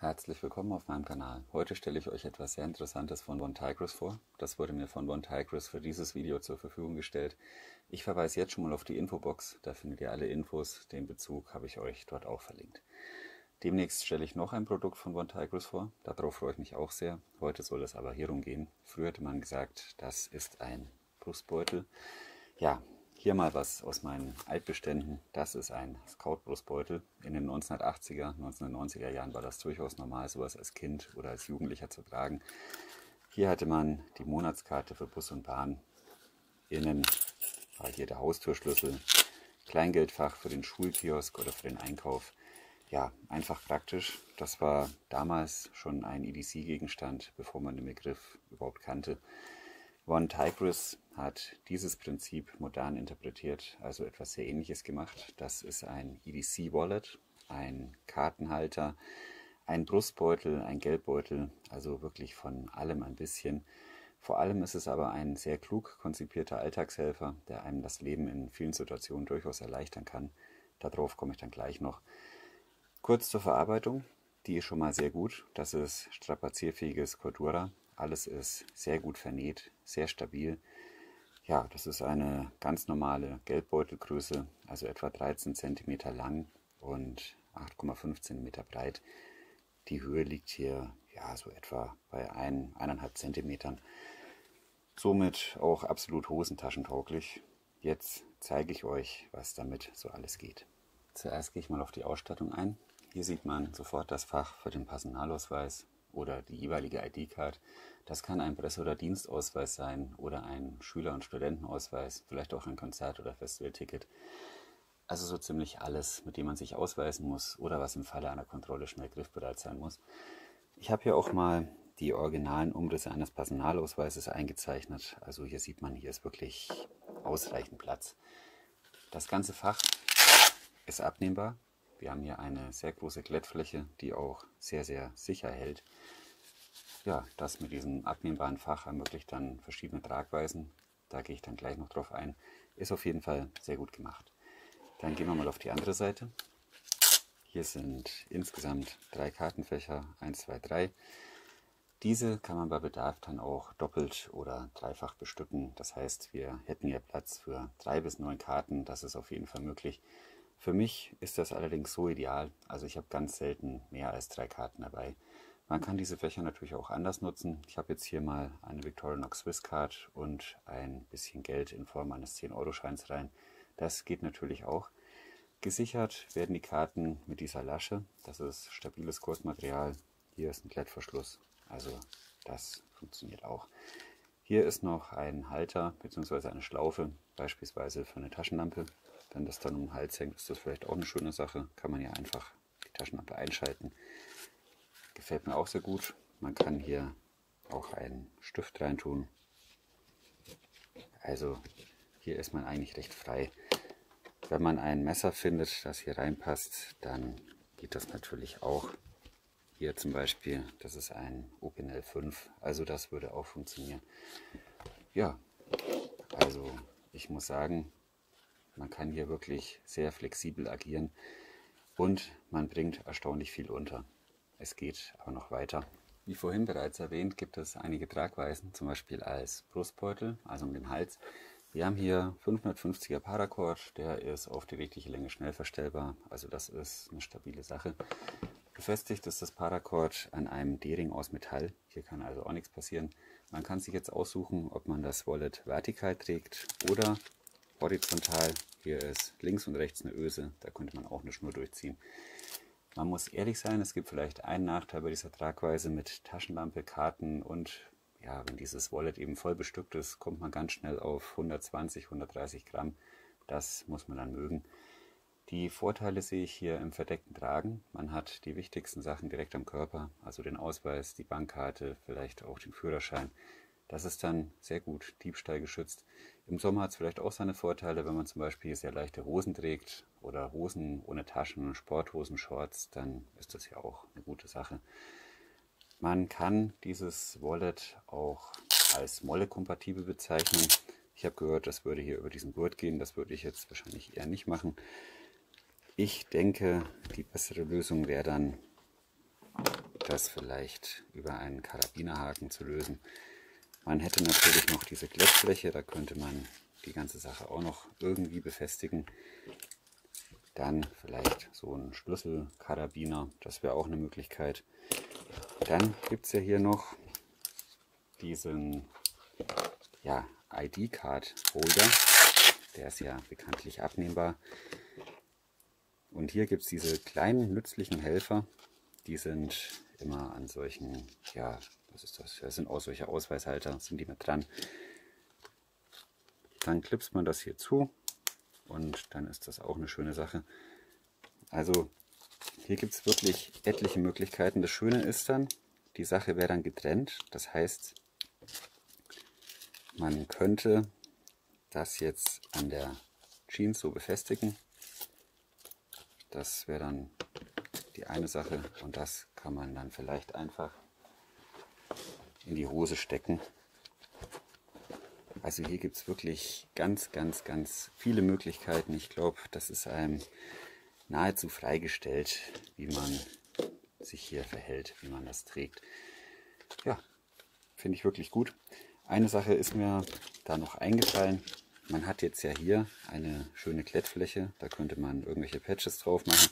Herzlich willkommen auf meinem Kanal. Heute stelle ich euch etwas sehr Interessantes von Von Tigris vor. Das wurde mir von Von Tigris für dieses Video zur Verfügung gestellt. Ich verweise jetzt schon mal auf die Infobox, da findet ihr alle Infos. Den Bezug habe ich euch dort auch verlinkt. Demnächst stelle ich noch ein Produkt von Von Tigris vor. Darauf freue ich mich auch sehr. Heute soll es aber hierum gehen. Früher hätte man gesagt, das ist ein Brustbeutel. Ja, hier mal was aus meinen Altbeständen. Das ist ein Scout-Brustbeutel. In den 1980er, 1990er Jahren war das durchaus normal, sowas als Kind oder als Jugendlicher zu tragen. Hier hatte man die Monatskarte für Bus und Bahn. Innen war hier der Haustürschlüssel, Kleingeldfach für den Schulkiosk oder für den Einkauf. Ja, einfach praktisch. Das war damals schon ein EDC-Gegenstand, bevor man den Begriff überhaupt kannte. Von Tigris hat dieses Prinzip modern interpretiert, also etwas sehr Ähnliches gemacht. Das ist ein EDC-Wallet, ein Kartenhalter, ein Brustbeutel, ein Geldbeutel, also wirklich von allem ein bisschen. Vor allem ist es aber ein sehr klug konzipierter Alltagshelfer, der einem das Leben in vielen Situationen durchaus erleichtern kann. Darauf komme ich dann gleich noch. Kurz zur Verarbeitung, die ist schon mal sehr gut. Das ist strapazierfähiges Cordura. Alles ist sehr gut vernäht, sehr stabil. Ja, das ist eine ganz normale Geldbeutelgröße, also etwa 13 cm lang und 8,5 cm breit. Die Höhe liegt hier ja so etwa bei 1,5 cm. Somit auch absolut hosentaschentauglich. Jetzt zeige ich euch, was damit so alles geht. Zuerst gehe ich mal auf die Ausstattung ein. Hier sieht man sofort das Fach für den Personalausweis oder die jeweilige ID-Card. Das kann ein Presse- oder Dienstausweis sein oder ein Schüler- und Studentenausweis, vielleicht auch ein Konzert- oder Festivalticket. Also so ziemlich alles, mit dem man sich ausweisen muss oder was im Falle einer Kontrolle schnell griffbereit sein muss. Ich habe hier auch mal die originalen Umrisse eines Personalausweises eingezeichnet. Also hier sieht man, hier ist wirklich ausreichend Platz. Das ganze Fach ist abnehmbar. Wir haben hier eine sehr große Glättfläche, die auch sehr, sehr sicher hält. Ja, das mit diesem abnehmbaren Fach ermöglicht dann verschiedene Tragweisen. Da gehe ich dann gleich noch drauf ein. Ist auf jeden Fall sehr gut gemacht. Dann gehen wir mal auf die andere Seite. Hier sind insgesamt 3 Kartenfächer, 1, 2, 3. Diese kann man bei Bedarf dann auch doppelt oder dreifach bestücken. Das heißt, wir hätten hier Platz für 3 bis 9 Karten. Das ist auf jeden Fall möglich. Für mich ist das allerdings so ideal. Also ich habe ganz selten mehr als 3 Karten dabei. Man kann diese Fächer natürlich auch anders nutzen. Ich habe jetzt hier mal eine Victorinox Swiss Card und ein bisschen Geld in Form eines 10-Euro-Scheins rein. Das geht natürlich auch. Gesichert werden die Karten mit dieser Lasche. Das ist stabiles Kursmaterial. Hier ist ein Klettverschluss. Also das funktioniert auch. Hier ist noch ein Halter bzw. eine Schlaufe, beispielsweise für eine Taschenlampe. Wenn das dann um den Hals hängt, ist das vielleicht auch eine schöne Sache. Kann man ja einfach die Taschenlampe einschalten. Gefällt mir auch sehr gut. Man kann hier auch einen Stift reintun. Also hier ist man eigentlich recht frei. Wenn man ein Messer findet, das hier reinpasst, dann geht das natürlich auch. Hier zum Beispiel, das ist ein Opinel 5, also das würde auch funktionieren. Ja, also ich muss sagen, man kann hier wirklich sehr flexibel agieren und man bringt erstaunlich viel unter. Es geht aber noch weiter. Wie vorhin bereits erwähnt, gibt es einige Tragweisen, zum Beispiel als Brustbeutel, also um den Hals. Wir haben hier 550er Paracord, der ist auf die richtige Länge schnell verstellbar, also das ist eine stabile Sache. Befestigt ist das Paracord an einem D-Ring aus Metall, hier kann also auch nichts passieren. Man kann sich jetzt aussuchen, ob man das Wallet vertikal trägt oder horizontal. Hier ist links und rechts eine Öse, da könnte man auch eine Schnur durchziehen. Man muss ehrlich sein, es gibt vielleicht einen Nachteil bei dieser Tragweise mit Taschenlampe, Karten und ja, wenn dieses Wallet eben voll bestückt ist, kommt man ganz schnell auf 120, 130 Gramm. Das muss man dann mögen. Die Vorteile sehe ich hier im verdeckten Tragen. Man hat die wichtigsten Sachen direkt am Körper, also den Ausweis, die Bankkarte, vielleicht auch den Führerschein. Das ist dann sehr gut diebstahlgeschützt. Im Sommer hat es vielleicht auch seine Vorteile, wenn man zum Beispiel sehr leichte Hosen trägt oder Hosen ohne Taschen, Sporthosen, Shorts, dann ist das ja auch eine gute Sache. Man kann dieses Wallet auch als Molle-kompatibel bezeichnen. Ich habe gehört, das würde hier über diesen Gurt gehen, das würde ich jetzt wahrscheinlich eher nicht machen. Ich denke, die bessere Lösung wäre dann das vielleicht über einen Karabinerhaken zu lösen. Man hätte natürlich noch diese Glättfläche, da könnte man die ganze Sache auch noch irgendwie befestigen. Dann vielleicht so ein Schlüsselkarabiner, das wäre auch eine Möglichkeit. Dann gibt es ja hier noch diesen ID-Card-Holder, der ist ja bekanntlich abnehmbar. Und hier gibt es diese kleinen nützlichen Helfer, die sind immer an solchen, was ist das? Das sind auch solche Ausweishalter, sind die mit dran. Dann klipst man das hier zu und dann ist das auch eine schöne Sache. Also hier gibt es wirklich etliche Möglichkeiten. Das Schöne ist dann, die Sache wäre dann getrennt. Das heißt, man könnte das jetzt an der Jeans so befestigen. Das wäre dann die eine Sache und das kann man dann vielleicht einfach in die Hose stecken. Also hier gibt es wirklich ganz viele Möglichkeiten. Ich glaube, das ist einem nahezu freigestellt, wie man sich hier verhält, wie man das trägt. Ja, finde ich wirklich gut. Eine Sache ist mir da noch eingefallen. Man hat jetzt ja hier eine schöne Klettfläche, da könnte man irgendwelche Patches drauf machen.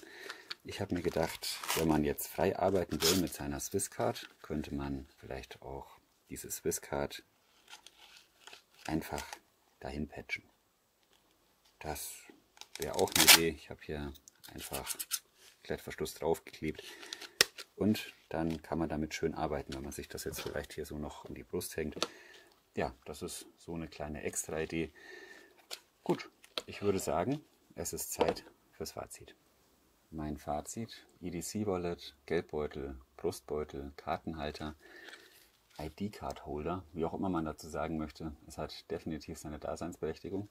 Ich habe mir gedacht, wenn man jetzt frei arbeiten will mit seiner Swisscard, könnte man vielleicht auch diese Swisscard einfach dahin patchen. Das wäre auch eine Idee. Ich habe hier einfach Klettverschluss draufgeklebt und dann kann man damit schön arbeiten, wenn man sich das jetzt vielleicht hier so noch um die Brust hängt. Ja, das ist so eine kleine Extra-Idee. Gut, ich würde sagen, es ist Zeit fürs Fazit. Mein Fazit: EDC-Wallet, Geldbeutel, Brustbeutel, Kartenhalter, ID-Card-Holder, wie auch immer man dazu sagen möchte. Es hat definitiv seine Daseinsberechtigung.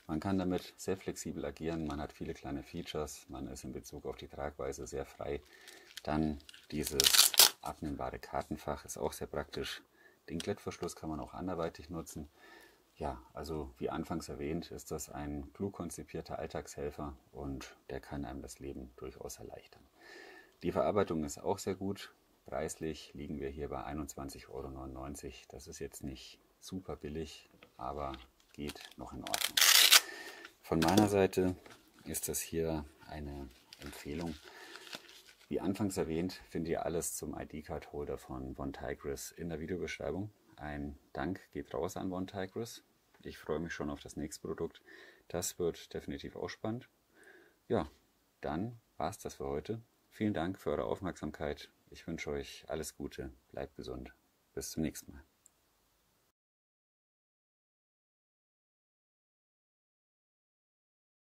Man kann damit sehr flexibel agieren, man hat viele kleine Features, man ist in Bezug auf die Tragweise sehr frei. Dann dieses abnehmbare Kartenfach ist auch sehr praktisch. Den Klettverschluss kann man auch anderweitig nutzen. Ja, also wie anfangs erwähnt, ist das ein klug konzipierter Alltagshelfer und der kann einem das Leben durchaus erleichtern. Die Verarbeitung ist auch sehr gut. Preislich liegen wir hier bei 21,99 €. Das ist jetzt nicht super billig, aber geht noch in Ordnung. Von meiner Seite ist das hier eine Empfehlung. Wie anfangs erwähnt, findet ihr alles zum ID-Card-Holder von Von Tigris in der Videobeschreibung. Ein Dank geht raus an Von Tigris. Ich freue mich schon auf das nächste Produkt. Das wird definitiv auch spannend. Ja, dann war es das für heute. Vielen Dank für eure Aufmerksamkeit. Ich wünsche euch alles Gute. Bleibt gesund. Bis zum nächsten Mal.